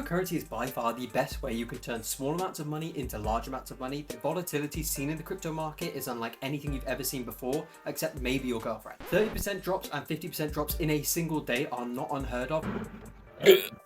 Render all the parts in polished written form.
Cryptocurrency is by far the best way you can turn small amounts of money into large amounts of money. The volatility seen in the crypto market is unlike anything you've ever seen before, except maybe your girlfriend. 30% drops and 50% drops in a single day are not unheard of.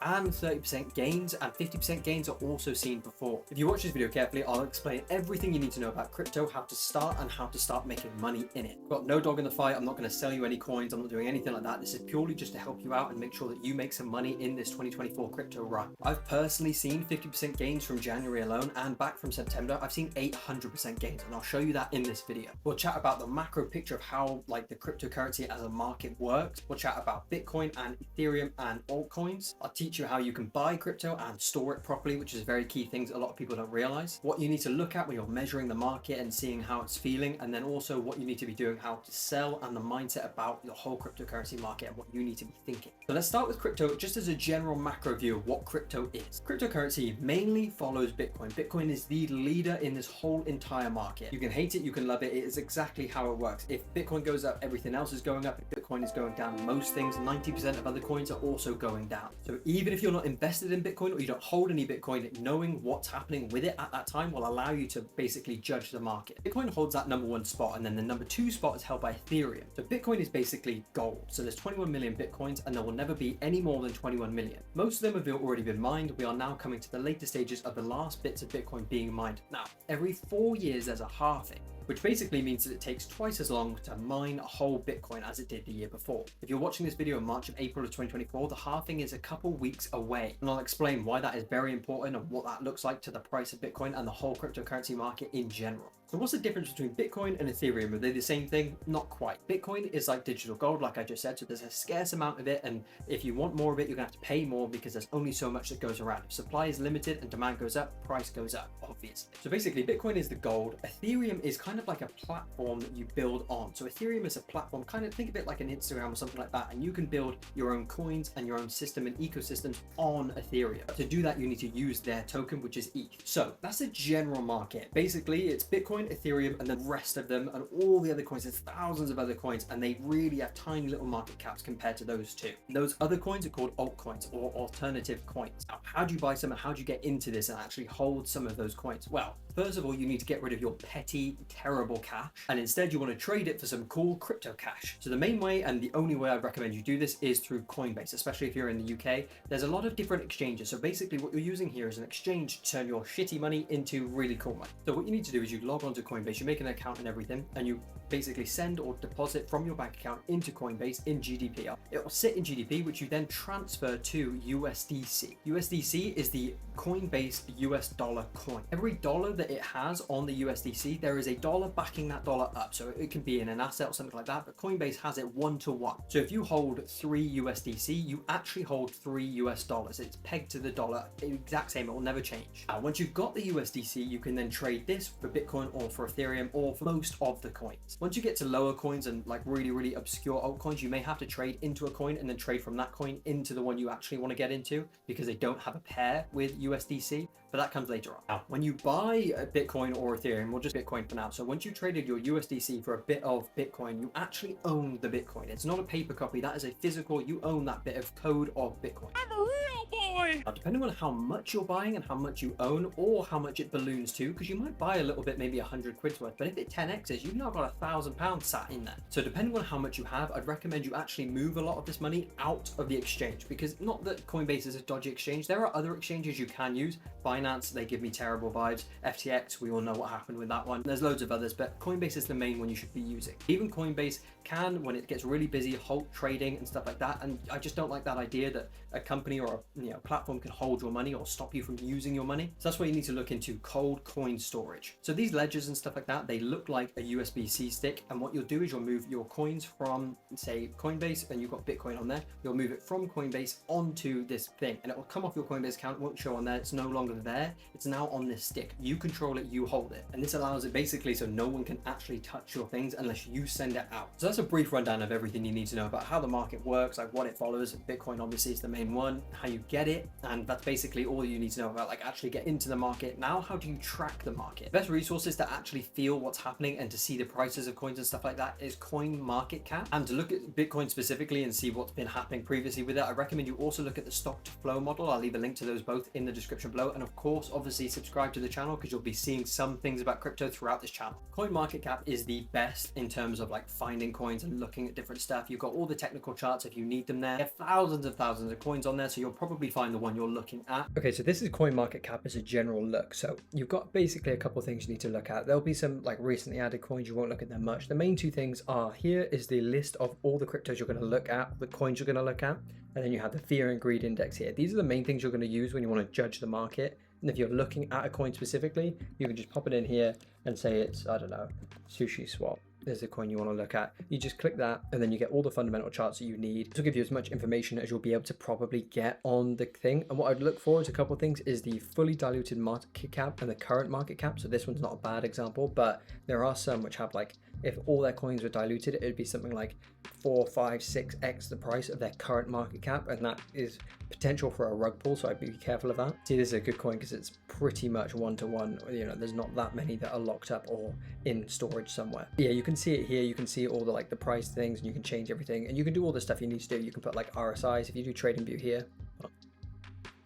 And 30% gains and 50% gains are also seen before. If you watch this video carefully, I'll explain everything you need to know about crypto, how to start and how to start making money in it. I've got no dog in the fight. I'm not going to sell you any coins. I'm not doing anything like that. This is purely just to help you out and make sure that you make some money in this 2024 crypto run. I've personally seen 50% gains from January alone, and back from September, I've seen 800% gains, and I'll show you that in this video. We'll chat about the macro picture of how the cryptocurrency as a market works. We'll chat about Bitcoin and Ethereum and altcoins. I'll teach you how you can buy crypto and store it properly, which is very key things a lot of people don't realize. What you need to look at when you're measuring the market and seeing how it's feeling, and then also what you need to be doing, how to sell, and the mindset about the whole cryptocurrency market and what you need to be thinking. So let's start with crypto just as a general macro view of what crypto is. Cryptocurrency mainly follows Bitcoin. Bitcoin is the leader in this whole entire market. You can hate it, you can love it. It is exactly how it works. If Bitcoin goes up, everything else is going up. If Bitcoin is going down, most things, 90% of other coins are also going down. So even if you're not invested in Bitcoin or you don't hold any Bitcoin, knowing what's happening with it at that time will allow you to basically judge the market. Bitcoin holds that #1 spot, and then the #2 spot is held by Ethereum. So Bitcoin is basically gold. So there's 21 million Bitcoins, and there will never be any more than 21 million. Most of them have already been mined. We are now coming to the later stages of the last bits of Bitcoin being mined. Now, every 4 years there's a halving, which basically means that it takes twice as long to mine a whole Bitcoin as it did the year before. If you're watching this video in March of April of 2024, the halving is a couple weeks away. And I'll explain why that is very important and what that looks like to the price of Bitcoin and the whole cryptocurrency market in general. So what's the difference between Bitcoin and Ethereum? Are they the same thing? Not quite. Bitcoin is like digital gold, like I just said, so there's a scarce amount of it, and if you want more of it, you're gonna have to pay more because there's only so much that goes around. If supply is limited and demand goes up, price goes up, obviously. So basically, Bitcoin is the gold. Ethereum is kind of like a platform that you build on. So Ethereum is a platform, kind of think of it like an Instagram or something like that, and you can build your own coins and your own system and ecosystems on Ethereum. To do that, you need to use their token, which is ETH. So that's a general market. Basically, it's Bitcoin, Ethereum, and the rest of them, and all the other coins. There's thousands of other coins, and they really have tiny little market caps compared to those two. Those other coins are called altcoins or alternative coins. Now, how do you buy some, and how do you get into this and actually hold some of those coins? Well, first of all, you need to get rid of your petty, terrible cash, and instead you want to trade it for some cool crypto cash. So the main way, and the only way I recommend you do this, is through Coinbase, especially if you're in the UK. There's a lot of different exchanges. So basically what you're using here is an exchange to turn your shitty money into really cool money. So what you need to do is you log on to Coinbase, you make an account and everything, and you basically send or deposit from your bank account into Coinbase in GDP. It will sit in GDP, which you then transfer to USDC. USDC is the Coinbase US dollar coin. Every dollar that it has on the USDC, there is a dollar backing that dollar up. So it can be in an asset or something like that, but Coinbase has it 1-to-1. So if you hold 3 USDC, you actually hold 3 US dollars. It's pegged to the dollar, exact same, it will never change. Now, once you've got the USDC, you can then trade this for Bitcoin or for Ethereum or for most of the coins. Once you get to lower coins and like really obscure altcoins, you may have to trade into a coin and then trade from that coin into the one you actually want to get into because they don't have a pair with USDC, but that comes later on. Now, when you buy a Bitcoin or Ethereum, we'll just Bitcoin for now. So once you traded your USDC for a bit of Bitcoin, you actually own the Bitcoin. It's not a paper copy, that is a physical, you own that bit of code of Bitcoin. I'm a real boy! Now, depending on how much you're buying and how much you own or how much it balloons to, because you might buy a little bit, maybe 100 quid's worth, but if it 10x's, you've now got £1,000 sat in there. So depending on how much you have, I'd recommend you actually move a lot of this money out of the exchange, because not that Coinbase is a dodgy exchange, there are other exchanges you can use. Binance, they give me terrible vibes. FTX, we all know what happened with that one. There's loads of others, but Coinbase is the main one you should be using. Even Coinbase can, when it gets really busy, halt trading and stuff like that, and I just don't like that idea that a company or a platform can hold your money or stop you from using your money. So that's why you need to look into cold coin storage. So these ledgers and stuff like that, they look like a USB-C stick, and what you'll do is you'll move your coins from, say, Coinbase, and you've got Bitcoin on there, you'll move it from Coinbase onto this thing, and it will come off your Coinbase account, it won't show on there, it's no longer there, it's now on this stick. You control it, you hold it, and this allows it basically so no one can actually touch your things unless you send it out. So that's a brief rundown of everything you need to know about how the market works, like what it follows. Bitcoin obviously is the main one, how you get it, market, and that's basically all you need to know about like actually get into the market. Now, how do you track the market? Best resources to actually feel what's happening and to see the prices of coins and stuff like that is CoinMarketCap. And to look at Bitcoin specifically and see what's been happening previously with it, I recommend you also look at the stock to flow model. I'll leave a link to those both in the description below, and of course obviously subscribe to the channel because you'll be seeing some things about crypto throughout this channel. CoinMarketCap is the best in terms of like finding coins and looking at different stuff. You've got all the technical charts if you need them there. You have thousands of coins on there, so you'll probably find the one you're looking at. Okay, so this is CoinMarketCap as a general look. So you've got basically a couple of things you need to look at. There'll be some like recently added coins, you won't look at them much. The main two things are, here is the list of all the cryptos you're going to look at, the coins you're going to look at, and then you have the fear and greed index here. These are the main things you're going to use when you want to judge the market. And if you're looking at a coin specifically, you can just pop it in here and say it's, I don't know, Sushi Swap. There's the coin you want to look at. You just click that and then you get all the fundamental charts that you need. This will give you as much information as you'll be able to probably get on the thing. And what I'd look for is a couple of things, is the fully diluted market cap and the current market cap. So this one's not a bad example, but there are some which have like, if all their coins were diluted, it would be something like 4, 5, 6x the price of their current market cap, and that is potential for a rug pull, so I'd be careful of that. See, this is a good coin because it's pretty much one-to-one. You know, there's not that many that are locked up or in storage somewhere. Yeah, you can see it here. You can see all the like the price things, and you can change everything, and you can do all the stuff you need to do. You can put like RSIs. If you do TradingView here,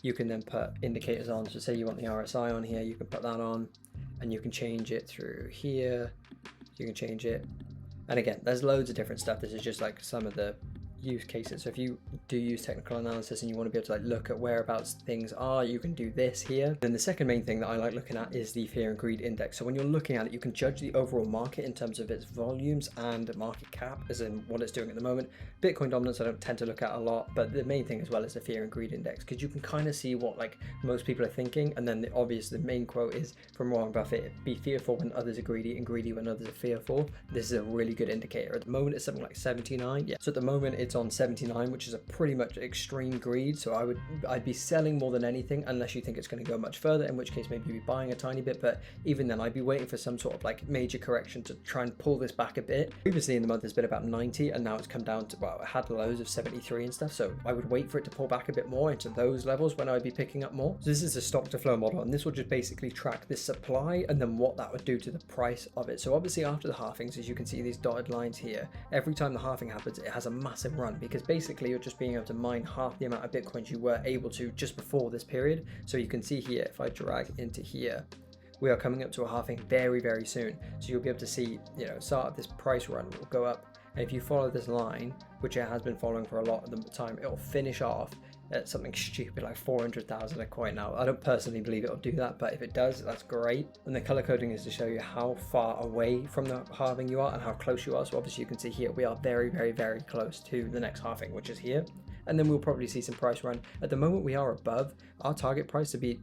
you can then put indicators on. So say you want the RSI on here, you can put that on, and you can change it through here. You can change it, and again, there's loads of different stuff. This is just like some of the use cases. So if you do use technical analysis and you want to be able to like look at whereabouts things are, you can do this here. Then the second main thing that I like looking at is the fear and greed index. So when you're looking at it, you can judge the overall market in terms of its volumes and market cap, as in what it's doing at the moment. Bitcoin dominance I don't tend to look at a lot, but the main thing as well is the fear and greed index, because you can kind of see what like most people are thinking. And then the main quote is from Warren Buffett: be fearful when others are greedy and greedy when others are fearful. This is a really good indicator. At the moment it's something like 79. Yeah, so at the moment it's on 79, which is a pretty much extreme greed. So I'd be selling more than anything, unless you think it's going to go much further, in which case maybe you'd be buying a tiny bit. But even then, I'd be waiting for some sort of like major correction to try and pull this back a bit. Previously in the month it's been about 90, and now it's come down to, well, it had lows of 73 and stuff. So I would wait for it to pull back a bit more into those levels when I'd be picking up more. So this is a stock to flow model, and this will just basically track this supply and then what that would do to the price of it. So obviously after the halvings, as you can see these dotted lines here, every time the halving happens, it has a massive run, because basically you're just being able to mine half the amount of Bitcoins you were able to just before this period. So you can see here, if I drag into here, we are coming up to a halving very, very soon. So you'll be able to see, you know, start of this price run will go up. And if you follow this line, which it has been following for a lot of the time, it'll finish off at something stupid like 400,000 a coin. Now, I don't personally believe it'll do that, but if it does, that's great. And the color coding is to show you how far away from the halving you are and how close you are. So obviously you can see here, we are very, very, very close to the next halving, which is here. And then we'll probably see some price run. At the moment, we are above our target price to be,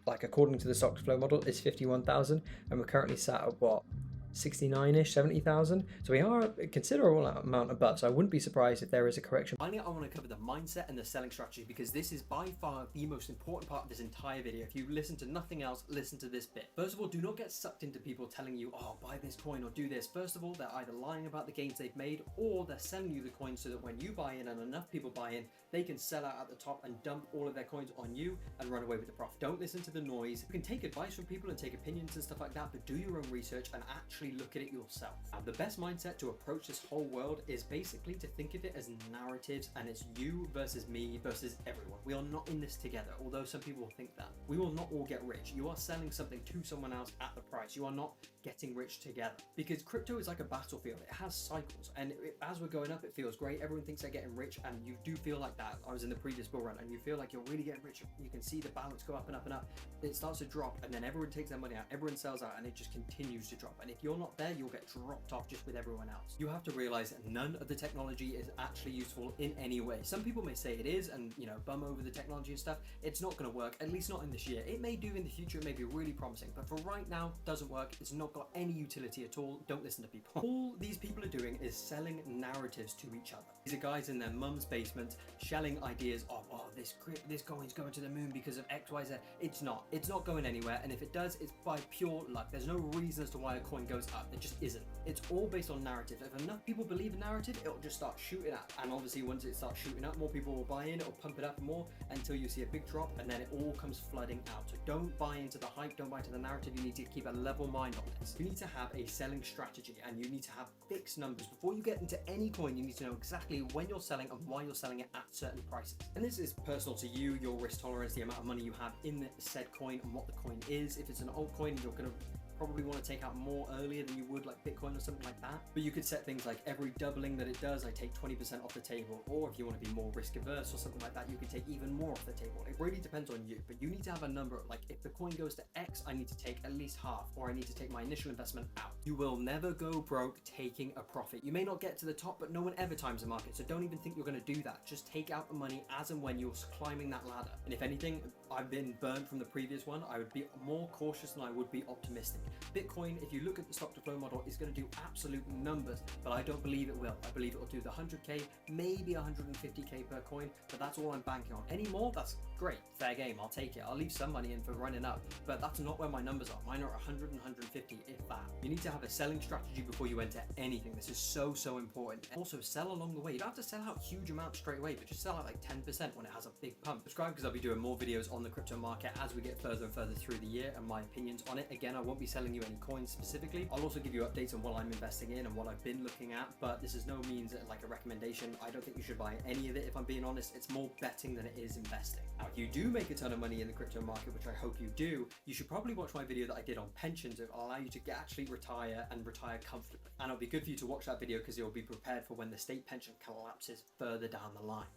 like, according to the stock to flow model, is 51,000. And we're currently sat at what? 69-ish, 70,000. So we are a considerable amount above, so I wouldn't be surprised if there is a correction. Finally, I want to cover the mindset and the selling strategy, because this is by far the most important part of this entire video. If you listen to nothing else, listen to this bit. First of all, do not get sucked into people telling you, oh, buy this coin or do this. First of all, they're either lying about the gains they've made, or they're selling you the coin so that when you buy in and enough people buy in, they can sell out at the top and dump all of their coins on you and run away with the profit. Don't listen to the noise. You can take advice from people and take opinions and stuff like that, but do your own research and actually look at it yourself. And the best mindset to approach this whole world is basically to think of it as narratives, and it's you versus me versus everyone. We are not in this together, although some people will think that. We will not all get rich. You are selling something to someone else at the price. You are not getting rich together, because crypto is like a battlefield. It has cycles, and as we're going up, it feels great. Everyone thinks they're getting rich, and you do feel like that. I was in the previous bull run, and you feel like you're really getting rich. You can see the balance go up and up and up. It starts to drop, and then everyone takes their money out, everyone sells out, and it just continues to drop. And if you're not there, you'll get dropped off just with everyone else. You have to realize that none of the technology is actually useful in any way. Some people may say it is, and you know, bum over the technology and stuff. It's not going to work, at least not in this year. It may do in the future, it may be really promising, but for right now, it doesn't work. It's not got any utility at all. Don't listen to people. All these people are doing is selling narratives to each other. These are guys in their mum's basement shelling ideas of, oh, this coin's going to the moon because of X, Y, Z. It's not. It's not going anywhere, and if it does, it's by pure luck. There's no reason as to why a coin goes up. There just isn't. It's all based on narrative. If enough people believe in narrative, it'll just start shooting up. And obviously, once it starts shooting up, more people will buy in, it'll pump it up more until you see a big drop, and then it all comes flooding out. So don't buy into the hype, don't buy into the narrative. You need to keep a level mind on this. You need to have a selling strategy, and you need to have fixed numbers. Before you get into any coin, you need to know exactly when you're selling and why you're selling it at certain prices. And this is personal to you, your risk tolerance, the amount of money you have in the said coin, and what the coin is. If it's an altcoin, you're going to probably want to take out more earlier than you would like Bitcoin or something like that. But you could set things like every doubling that it does, I take 20% off the table. Or if you want to be more risk averse or something like that, you could take even more off the table. It really depends on you, but you need to have a number. Like if the coin goes to X, I need to take at least half, or I need to take my initial investment out. You will never go broke taking a profit. You may not get to the top, but no one ever times the market. So don't even think you're going to do that. Just take out the money as and when you're climbing that ladder. And if anything, I've been burned from the previous one. I would be more cautious than I would be optimistic. Bitcoin, if you look at the stock to flow model, is going to do absolute numbers, but I don't believe it will. I believe it will do the 100k, maybe 150k per coin, but that's all I'm banking on. Any more, that's great, fair game, I'll take it. I'll leave some money in for running up, but that's not where my numbers are. Mine are 100 and 150, if that. You need to have a selling strategy before you enter anything. This is so important. Also, sell along the way. You don't have to sell out huge amounts straight away, but just sell out like 10% when it has a big pump. Subscribe, because I'll be doing more videos on the crypto market as we get further and further through the year, and my opinions on it. Again, I won't be selling you any coins specifically. I'll also give you updates on what I'm investing in and what I've been looking at, but this is no means like a recommendation. I don't think you should buy any of it, if I'm being honest. It's more betting than it is investing. Now, if you do make a ton of money in the crypto market, which I hope you do, you should probably watch my video that I did on pensions. It will allow you to actually retire and retire comfortably. And it'll be good for you to watch that video because you'll be prepared for when the state pension collapses further down the line.